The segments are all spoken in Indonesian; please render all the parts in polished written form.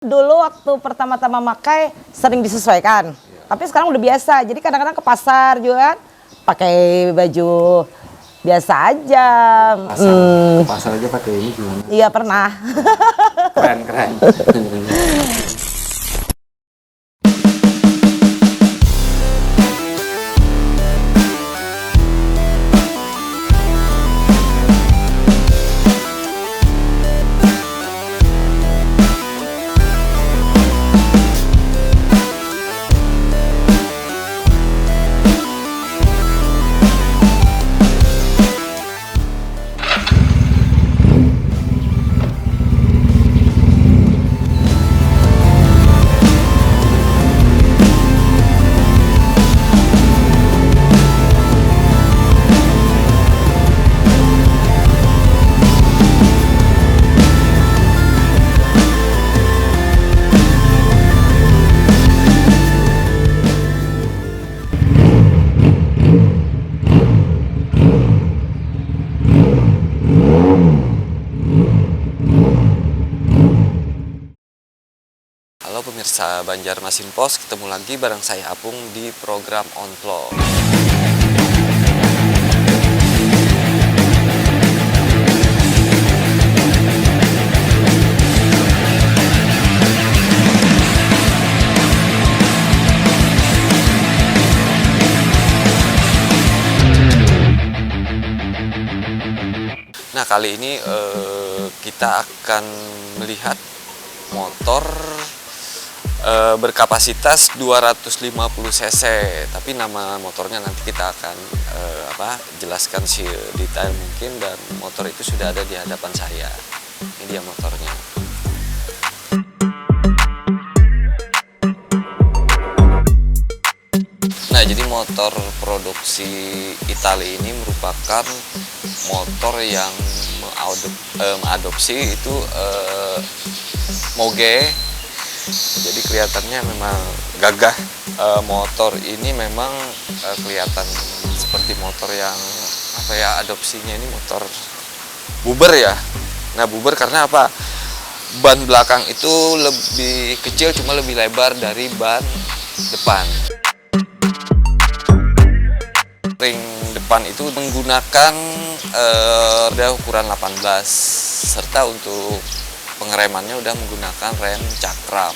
Dulu waktu pertama-tama makai sering disesuaikan, tapi sekarang udah biasa. Jadi kadang-kadang ke pasar juga kan pakai baju biasa aja. Ke pasar aja pakai ini gimana? Iya pernah. Keren. Halo pemirsa Banjarmasin Pos, ketemu lagi bareng saya Apung di program Onplo. Nah kali ini kita akan melihat motor berkapasitas 250 cc, tapi nama motornya nanti kita akan jelaskan detail mungkin, dan motor itu sudah ada di hadapan saya. Ini dia motornya. Nah, jadi motor produksi Italia ini merupakan motor yang mengadopsi itu moge. Jadi kelihatannya memang gagah. Motor ini memang kelihatan seperti motor yang adopsinya ini motor buber ya. Nah, buber karena apa? Ban belakang itu lebih kecil, cuma lebih lebar dari ban depan. Ring depan itu menggunakan ukuran 18, serta untuk pengeremannya udah menggunakan rem cakram.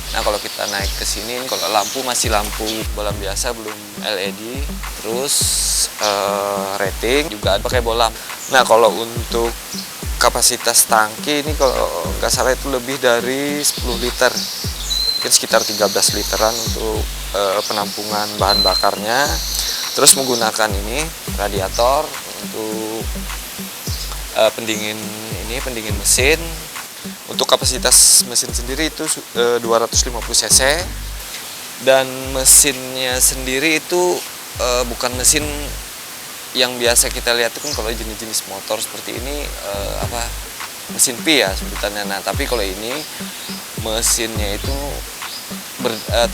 Nah, kalau kita naik ke sini, kalau lampu masih lampu bolam biasa, belum LED. Terus rating juga pakai bolam. Nah, kalau untuk kapasitas tangki ini kalau nggak salah itu lebih dari 10 liter. Mungkin sekitar 13 literan untuk penampungan bahan bakarnya. Terus menggunakan ini radiator untuk pendingin mesin. Untuk kapasitas mesin sendiri itu 250 cc, dan mesinnya sendiri itu bukan mesin yang biasa kita lihat itu kan. Kalau jenis-jenis motor seperti ini mesin P ya sebutannya. Nah, tapi kalau ini mesinnya itu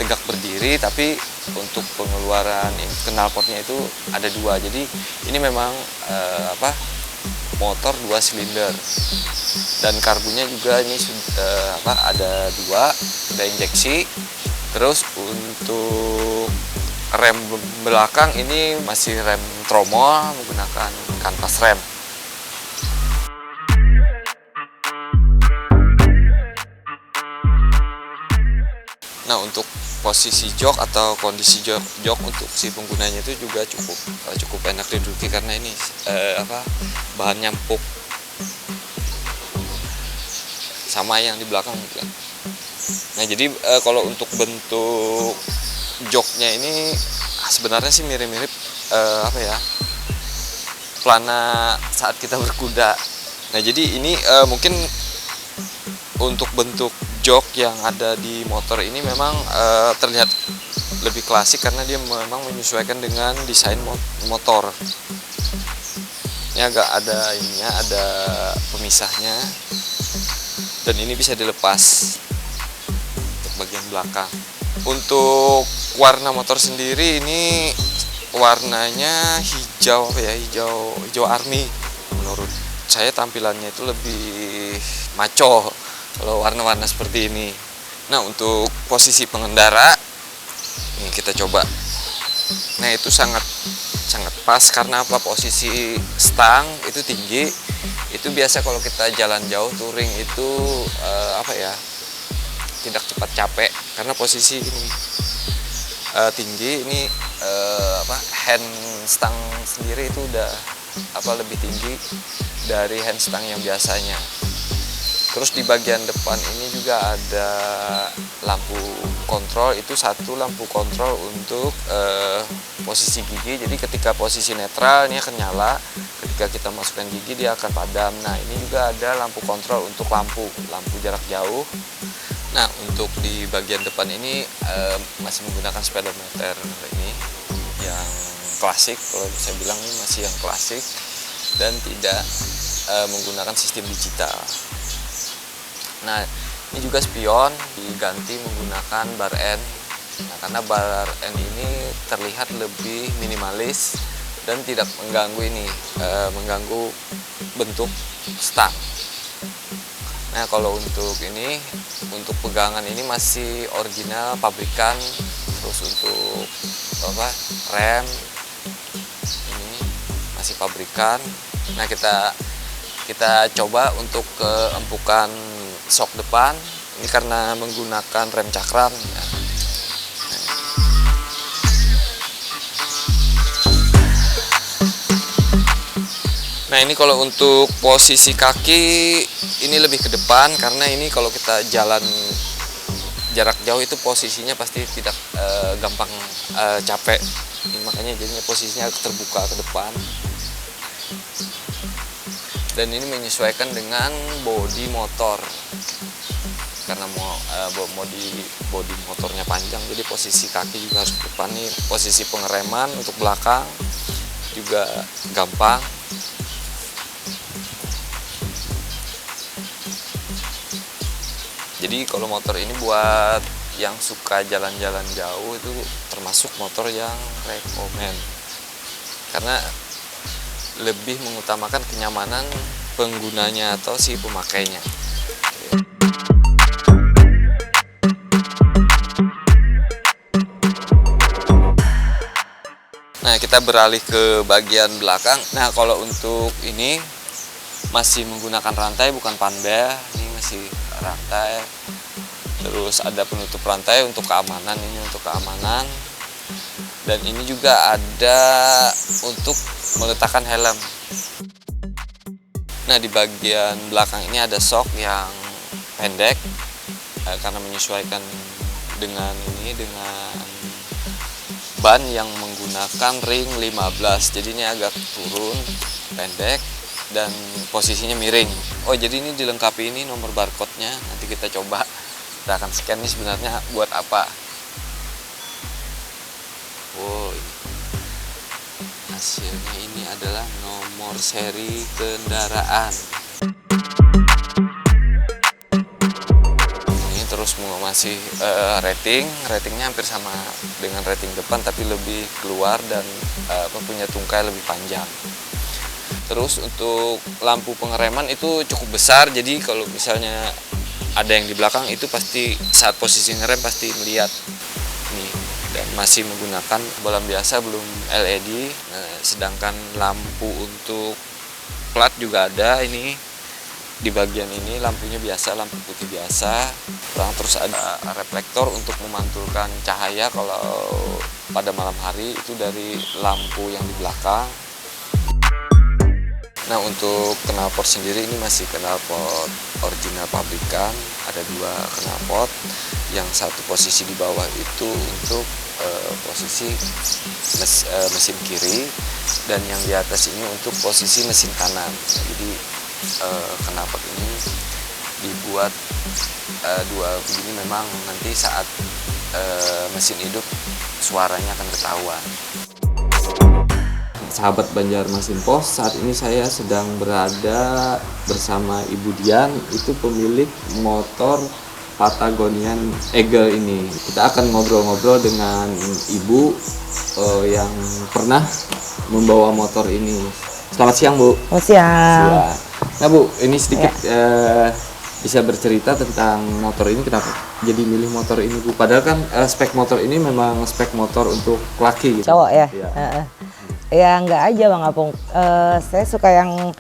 tegak berdiri, tapi untuk pengeluaran knalpotnya itu ada dua. Jadi ini memang motor 2 silinder, dan karbunya juga ini ada 2, ada injeksi. Terus untuk rem belakang ini masih rem tromol menggunakan kanvas rem. Nah, untuk posisi jok atau kondisi jok untuk si penggunanya itu juga cukup enak diduduki, karena ini bahannya empuk sama yang di belakang juga. Nah, jadi kalau untuk bentuk joknya ini sebenarnya sih mirip-mirip pelana saat kita berkuda. Nah, jadi ini mungkin untuk bentuk jok yang ada di motor ini memang terlihat lebih klasik, karena dia memang menyesuaikan dengan desain motor. Ini agak ada pemisahnya, dan ini bisa dilepas untuk bagian belakang. Untuk warna motor sendiri ini warnanya hijau army. Menurut saya tampilannya itu lebih maco. kalau warna-warna seperti ini. Nah, untuk posisi pengendara ini kita coba. Nah, itu sangat pas karena apa? Posisi stang itu tinggi. Itu biasa kalau kita jalan jauh touring itu tidak cepat capek karena posisi ini tinggi. Ini hand stang sendiri itu udah lebih tinggi dari hand stang yang biasanya. Terus di bagian depan ini juga ada lampu kontrol. Itu satu lampu kontrol untuk posisi gigi. Jadi ketika posisi netral ini akan nyala, ketika kita masukkan gigi dia akan padam. Nah, ini juga ada lampu kontrol untuk lampu jarak jauh. Nah, untuk di bagian depan ini masih menggunakan speedometer ini yang klasik. Kalau saya bilang ini masih yang klasik dan tidak menggunakan sistem digital. Nah, ini juga spion diganti menggunakan bar N. Nah, karena bar N ini terlihat lebih minimalis dan tidak mengganggu bentuk stang. Nah, kalau untuk pegangan ini masih original pabrikan. Terus untuk rem ini masih pabrikan. Nah, kita coba untuk keempukan sok depan ini karena menggunakan rem cakram. Nah, ini kalau untuk posisi kaki ini lebih ke depan karena ini kalau kita jalan jarak jauh itu posisinya pasti tidak gampang capek. Makanya jadinya posisinya terbuka ke depan. Dan ini menyesuaikan dengan bodi motor karena bodi motornya panjang, jadi posisi kaki juga harus ke depan. Nih posisi pengereman untuk belakang juga gampang. Jadi kalau motor ini buat yang suka jalan-jalan jauh itu termasuk motor yang rekomen karena lebih mengutamakan kenyamanan penggunanya atau si pemakainya. Nah, kita beralih ke bagian belakang. Nah, kalau untuk ini masih menggunakan rantai bukan panbel, ini masih rantai. Terus ada penutup rantai untuk keamanan, ini untuk keamanan. Dan ini juga ada untuk meletakkan helm. Nah, di bagian belakang ini ada sok yang pendek karena menyesuaikan dengan ban yang menggunakan ring 15. Jadi ini agak turun, pendek dan posisinya miring. Oh, jadi ini dilengkapi ini nomor barcode-nya. Nanti kita coba. Kita akan scan ini sebenarnya buat apa. Oh, hasilnya ini adalah nomor seri kendaraan. Ini terus masih ratingnya hampir sama dengan rating depan tapi lebih keluar dan punya tungkai lebih panjang. Terus untuk lampu pengereman itu cukup besar, jadi kalau misalnya ada yang di belakang itu pasti saat posisi ngerem pasti melihat nih. Dan masih menggunakan bolam biasa, belum LED. Nah, sedangkan lampu untuk plat juga ada ini di bagian ini, lampunya biasa, lampu putih biasa. Terus ada reflektor untuk memantulkan cahaya kalau pada malam hari itu dari lampu yang di belakang. Nah, untuk knalpot sendiri ini masih knalpot original pabrikan. Ada 2 knalpot, yang satu posisi di bawah itu untuk posisi mesin kiri dan yang di atas ini untuk posisi mesin kanan. Jadi knalpot ini dibuat 2 begini memang nanti saat mesin hidup suaranya akan ketahuan. Sahabat Banjarmasin Pos, saat ini saya sedang berada bersama Ibu Dian, itu pemilik motor Patagonian Eagle ini. Kita akan ngobrol-ngobrol dengan Ibu yang pernah membawa motor ini. Selamat siang, Bu. Selamat siang. Nah, Bu, ini sedikit bisa bercerita tentang motor ini, kenapa jadi milih motor ini Bu? Padahal kan spek motor ini memang spek motor untuk laki gitu. Cowok ya? Iya. Ya nggak aja Bang Apung. Saya suka yang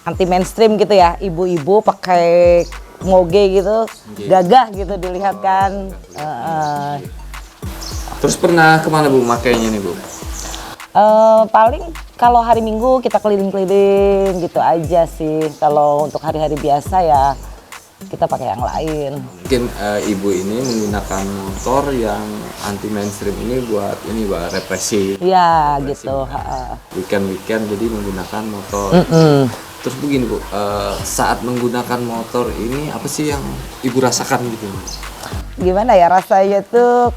anti mainstream gitu ya. Ibu-ibu pakai moge gitu, gagah gitu dilihat kan. Terus pernah kemana Bu makainya nih Bu? Paling kalau hari Minggu kita keliling-keliling gitu aja sih. Kalau untuk hari-hari biasa ya kita pakai yang lain. Mungkin ibu ini menggunakan motor yang anti mainstream ini buat represi. Iya gitu. Weekend jadi menggunakan motor. Terus begini Bu, saat menggunakan motor ini apa sih yang ibu rasakan gitu? Gimana ya rasanya tuh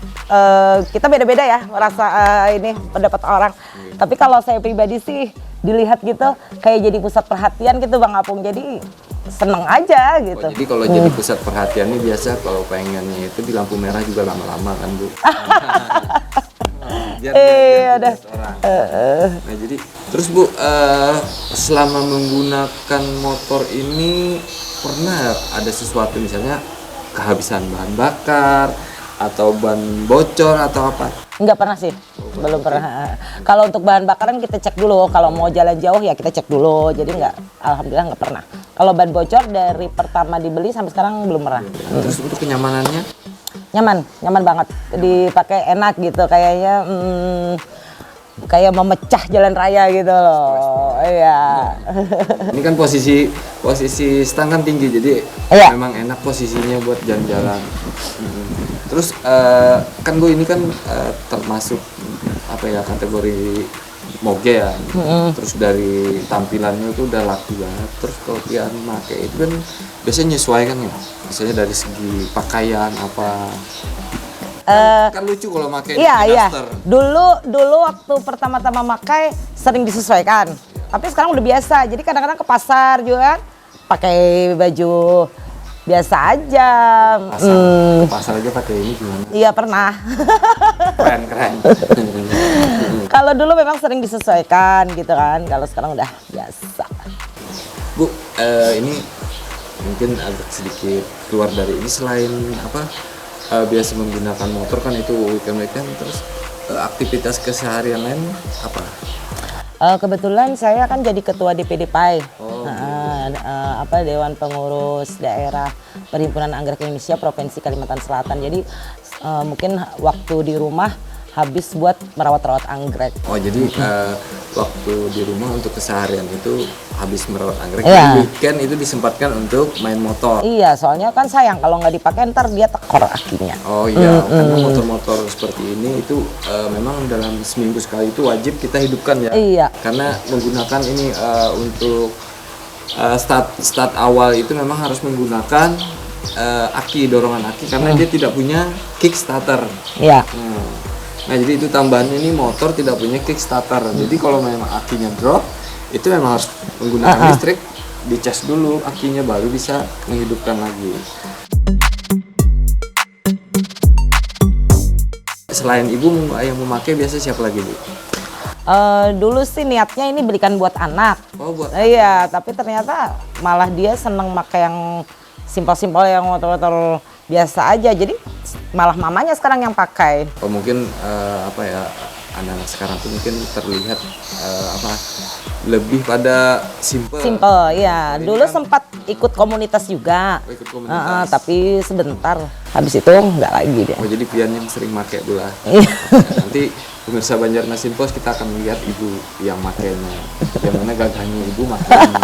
kita beda-beda ya rasa ini pendapat orang. Tapi kalau saya pribadi sih dilihat gitu kayak jadi pusat perhatian gitu Bang Apung. Jadi seneng aja gitu. Oh, jadi kalau jadi pusat perhatian ini biasa kalau pengennya itu di lampu merah juga lama-lama kan Bu. Biar Ada. orang. Nah jadi terus Bu, selama menggunakan motor ini pernah ada sesuatu misalnya kehabisan bahan bakar atau ban bocor atau apa? Enggak pernah sih, belum pernah. Kalau untuk bahan bakaran kita cek dulu. Kalau mau jalan jauh ya kita cek dulu. Jadi alhamdulillah nggak pernah. Kalau ban bocor dari pertama dibeli sampai sekarang belum pernah. Terus untuk kenyamanannya? Nyaman banget. Dipakai enak gitu, kayaknya kayak memecah jalan raya gitu loh. Iya. Ini kan posisi stang kan tinggi, jadi Iya. memang enak posisinya buat jalan-jalan. Terus kan Bu ini kan termasuk apa ya kategori moge ya. Terus dari tampilannya itu udah laku banget. Terus kalau pian make itu kan biasanya nyesuaikan ya. Misalnya dari segi pakaian apa. Kan lucu kalau pakai Iya. duster. Dulu waktu pertama-tama pakai sering disesuaikan. Tapi sekarang udah biasa. Jadi kadang-kadang ke pasar juga kan pakai baju biasa aja. Ke pasar aja pakai ini gimana? Iya pernah. Keren. Kalau dulu memang sering disesuaikan gitu kan. Kalau sekarang udah biasa. Bu, ini mungkin agak sedikit keluar dari ini selain apa? Biasa menggunakan motor kan itu weekend terus aktivitas keseharian lain apa? Kebetulan saya kan jadi ketua DPD PAI, Oh, Dewan Pengurus Daerah Perhimpunan Anggrek Indonesia Provinsi Kalimantan Selatan. Jadi mungkin waktu di rumah habis buat merawat anggrek. Oh jadi waktu di rumah untuk keseharian itu habis merawat anggrek. Iya. Weekend itu disempatkan untuk main motor. Iya, soalnya kan sayang kalau nggak dipakai ntar dia tekor akinya. Oh iya, karena motor-motor seperti ini itu memang dalam seminggu sekali itu wajib kita hidupkan ya. Iya. Karena menggunakan ini untuk start awal itu memang harus menggunakan dorongan aki karena dia tidak punya kickstarter. Iya. Nah jadi itu tambahannya ini motor tidak punya kickstarter. Jadi kalau memang akinya drop itu memang harus menggunakan listrik, dicas dulu akinya baru bisa menghidupkan lagi. Selain ibu yang memakai biasa siapa lagi Bu? Dulu sih niatnya ini belikan buat anak. Oh buat. Iya, tapi ternyata malah dia seneng pakai yang simpel-simpel yang motor-motor biasa aja. Jadi malah mamanya sekarang yang pakai. Oh mungkin apa ya anak-anak sekarang tuh mungkin terlihat lebih pada simple. Simple, ya. Ini Dulu kan- sempat ikut komunitas juga. Oh, ikut komunitas. Tapi sebentar. Habis itu nggak lagi dia. Oh jadi pian yang sering make pula. Iya. Nanti pemirsa Banjarmasin Post kita akan melihat ibu yang makainya. Yang mana gagahnya ibu makainya.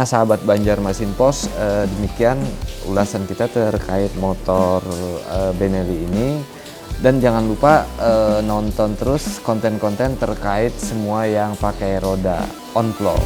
Nah, sahabat Banjarmasin Pos, demikian ulasan kita terkait motor Benelli ini. Dan jangan lupa nonton terus konten-konten terkait semua yang pakai roda on-floor.